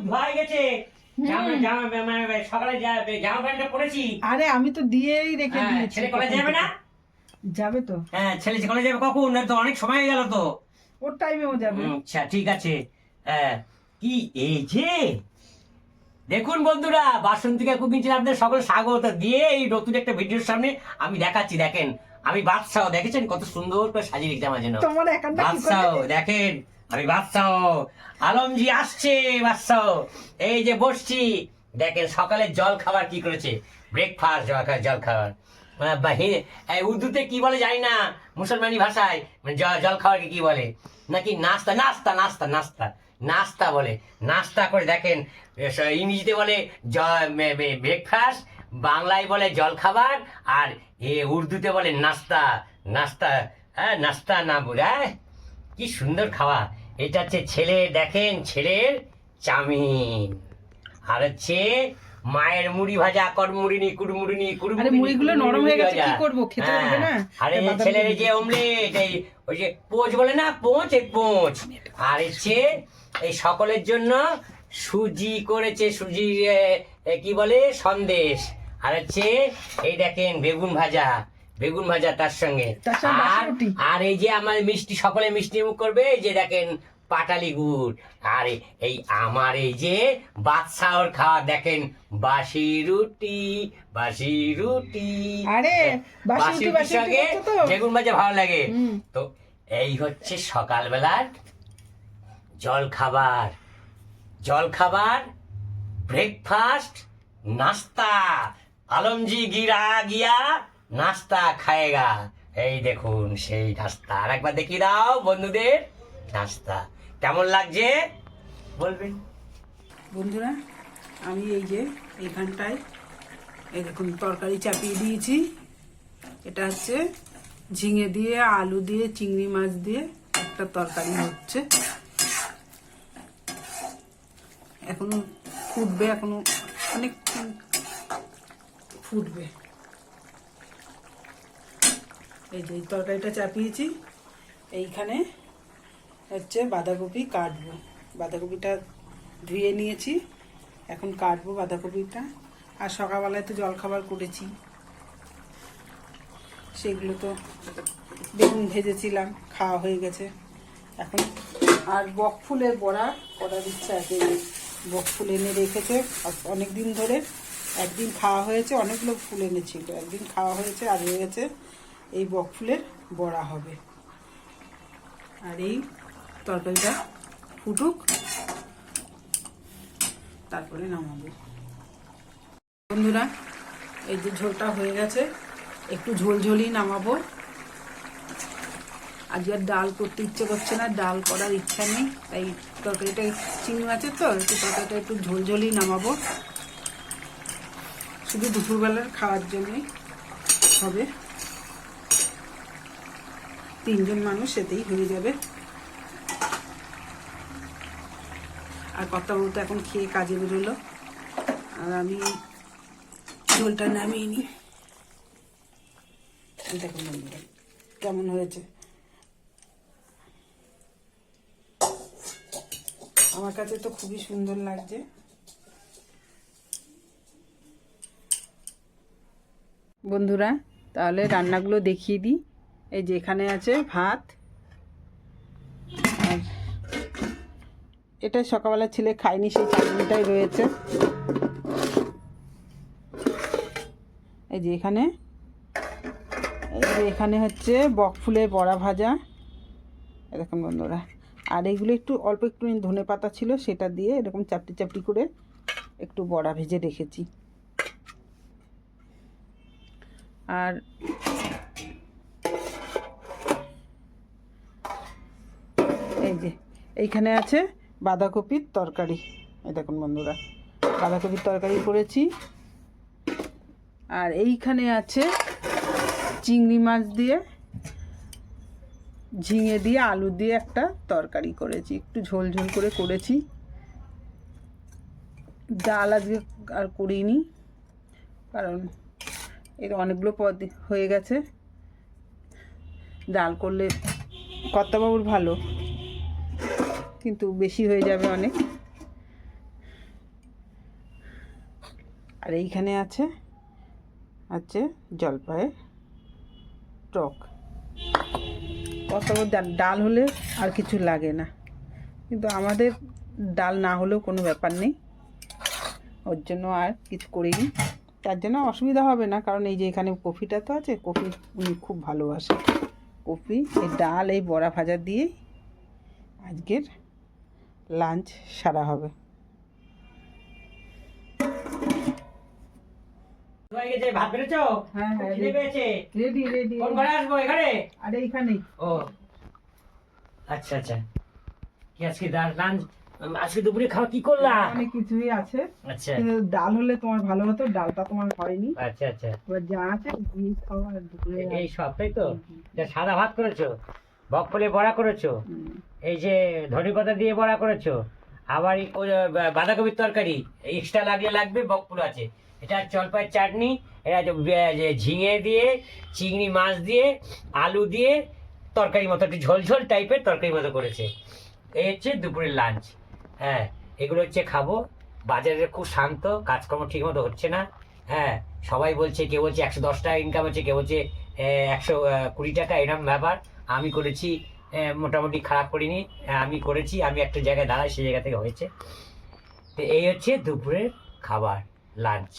ধোয়া গেছে। সকালে জামা প্যান্টটা পরেছি। আরে আমি তো দিয়েই রেখে দিয়েছি। ছেলে কলেজ যাবে না? যাবে তো। হ্যাঁ, ছেলে কলেজ যাবে কখন? তো অনেক সময় হয়ে গেল তো। ওর টাইমেও যাবে। আচ্ছা ঠিক আছে। কি এই যে দেখুন বন্ধুরা, বাসন্তিকা কুকিং চ্যানেলে আপনাদের সকল স্বাগত দিয়ে এই নতুন একটা ভিডিওর সামনে আমি দেখাচ্ছি। দেখেন আমি বাদশাহ, দেখেছেন কত সুন্দর করে সাজিয়ে রেখেছি আমার জন্য। তোমার একান্নটা কি বাদশাহ করে? দেখেন আমি বাদশাহ, আলমজি আসছে বাদশাহ। এই যে বসছি, দেখেন সকালে জল খাবার কি করেছে, ব্রেকফাস্ট জল খাবার। উর্দুতে কি বলে জানি না, মুসলমানি ভাষায় জল খাবারকে কি বলে, নাকি নাস্তা নাস্তা নাস্তা নাস্তা নাস্তা বলে। নাস্তা করে দেখেন, ইংরেজিতে বলে ব্রেকফাস্ট, বাংলায় বলে জল খাবার, আর উর্দুতে বলে নাস্তা নাস্তা। হ্যাঁ নাস্তা না বলে, কি সুন্দর খাওয়া। এটা হচ্ছে ছেলে, দেখেন ছেলের চাউমিন, আর হচ্ছে মায়ের মুড়ি ভাজা, কড়মুড়িনি কুড়মুড়িনি আরে মুড়িগুলো নরম হয়ে গেছে, কি করব, খেতে পারবে না। আরে ছেলের যে অমলেট, এই ওই যে পোঁচ বলে না, পোঁচ, এই পোঁচ। আর হচ্ছে এই সকলের জন্য সুজি করেছে, সুজি কি বলে সন্দেশ। আর হচ্ছে এই দেখেন বেগুন ভাজা, বেগুন ভাজা তার সঙ্গে। আর আর এই যে আমার মিষ্টি, সকলে মিষ্টি মুখ করবে, এই যে দেখেন পাটালি গুড়। আর এই আমার এই যে বাদশাহর খাওয়া, দেখেন বাসি রুটি, বাসি রুটি। আরে বাসি রুটির সঙ্গে বেগুন ভাজা ভালো লাগে তো। এই হচ্ছে সকালবেলার জল খাবার, জল খাবার, ব্রেকফাস্ট, নাস্তা। আলমজি গিরা গিয়া নাস্তা খায়েগা। এই দেখুন সেই নাস্তা, আর একবার দেখিয়ে দাও বন্ধুদের নাস্তা কেমন লাগছে বলবেন। বন্ধুরা আমি এই যে এইখানটায় এই দেখুন তরকারি চাপিয়ে দিয়েছি। এটা হচ্ছে ঝিঙে দিয়ে, আলু দিয়ে, চিংড়ি মাছ দিয়ে একটা তরকারি হচ্ছে। এখনো ফুটবে, এখনো অনেক ফুটবে। এই যে তরকারিটা চাপিয়েছি। এইখানে হচ্ছে বাঁধাকপি কাটবো, বাঁধাকপিটা ধুয়ে নিয়েছি, এখন কাটবো বাঁধাকপিটা। আর সকালবেলায় তো জলখাবার করেছি, সেগুলো তো বেগুন ভেজেছিলাম, খাওয়া হয়ে গেছে। এখন আর বকফুলের বড়া করার ইচ্ছা আছে। বকফুল এনে রেখেছে অনেক দিন ধরে, একদিন খাওয়া হয়েছে, অনেকগুলো ফুল এনেছিল, একদিন খাওয়া হয়েছে আর রয়ে গেছে। এই বকফুলের বড়া হবে। আর এই তরকারিটা ফুটুক, তারপরে নামাবো। বন্ধুরা এই যে ঝোলটা হয়ে গেছে, একটু ঝোলঝোলই নামাবো। আজ আর ডাল করতে ইচ্ছে করছে না, ডাল করার ইচ্ছা নেই, তাই তরকারিটা চিংড়ি মাছের তো একটু তরকারিটা একটু ঝোলঝোলই নামাবো। শুধু দুপুরবেলার খাওয়ার জন্যই হবে, 3 জন মানুষ সেতেই হয়ে যাবে। আর কর্তাবাবু তো এখন খেয়ে কাজে বেরোলো, আর আমি ঝোলটা নামিয়ে নিই। দেখুন বন্ধুরা কেমন হয়েছে, আমার কাছে তো খুবই সুন্দর লাগছে। বন্ধুরা তাহলে রান্নাগুলো দেখিয়ে দিই। এই যে এখানে আছে ভাত, আর এটা সকালবেলা ছেলে খায়নি, সেই চাটনিটাই রয়েছে। এই যে এখানে হচ্ছে বকফুলের বড়া ভাজা, এরকম বন্ধুরা। আর এইগুলো একটু অল্প একটু ধনে পাতা ছিল, সেটা দিয়ে এরকম চাপটি চাপটি করে একটু বড়া ভেজে রেখেছি। আর এই যে এইখানে আছে বাঁধাকপির তরকারি, এই দেখুন বন্ধুরা বাঁধাকপির তরকারি করেছি। আর এইখানে আছে চিংড়ি মাছ দিয়ে, ঝিঙে দিয়ে, আলু দিয়ে একটা তরকারি করেছি, একটু ঝোল ঝোল করে করেছি। ডাল আজকে আর করিনি, কারণ এর অনেকগুলো পদ হয়ে গেছে। ডাল করলে কর্তাবাবুর ভালো, কিন্তু বেশি হয়ে যাবে অনেক। আর এইখানে আছে জলপাইয়ের টক। কত ডাল হলে আর কিছু লাগে না, কিন্তু আমাদের ডাল না হলেও কোনো ব্যাপার নেই, ওর জন্য আর কিছু করিনি। তার জন্য অসুবিধা হবে না, কারণ এই যে এখানে কফিটা তো আছে, কফি উনি খুব ভালোবাসে। কফি, এই ডাল, এই বড়া ভাজা দিয়েই আজকের লাঞ্চ সারা হবে। ভাত বেড়েছো? হ্যাঁ, খিদে পেয়েছে? রেডি। কোন ঘরে আসবো? এখানে? আর এইখানেই। ও আচ্ছা আচ্ছা। কি আজকে লাঞ্চ, আজকে দুপুরে খাওয়া কি করলা? অনেক কিছুই আছে, আচ্ছা কিন্তু ডাল হলে তোমার ভালো হতো, ডালটা তোমার হয়নি। আচ্ছা আচ্ছা। এবার যা আছে দিয়ে খাওয়া আর দুপুরে এই সব তাই তো? যা সাদা ভাত করেছো, বকফুলে বড়া করেছো, এই যে ধনেপাতা দিয়ে বড়া করেছো, আবার বাঁধাকপির তরকারি এক্সট্রা লাগবে, বকফুল আছে, এটা জলপাইয়ের চাটনি, এটা যে ঝিঙে দিয়ে, চিংড়ি মাছ দিয়ে, আলু দিয়ে তরকারি মতো, একটু ঝোল টাইপের তরকারি মতো করেছে। এই হচ্ছে দুপুরের লাঞ্চ। হ্যাঁ, এগুলো হচ্ছে খাবো। বাজারে খুব শান্ত, কাজকর্ম ঠিক মতো হচ্ছে না। হ্যাঁ, সবাই বলছে, কেউ বলছে 110 টাকা ইনকাম হচ্ছে, কেউ বলছে 120 টাকা, এরকম ব্যাপার। আমি করেছি, মোটামুটি খারাপ করিনি, আমি করেছি, আমি একটা জায়গায় দাঁড়াই, সেই জায়গা থেকে হয়েছে। তো এই হচ্ছে দুপুরের খাবার, লাঞ্চ।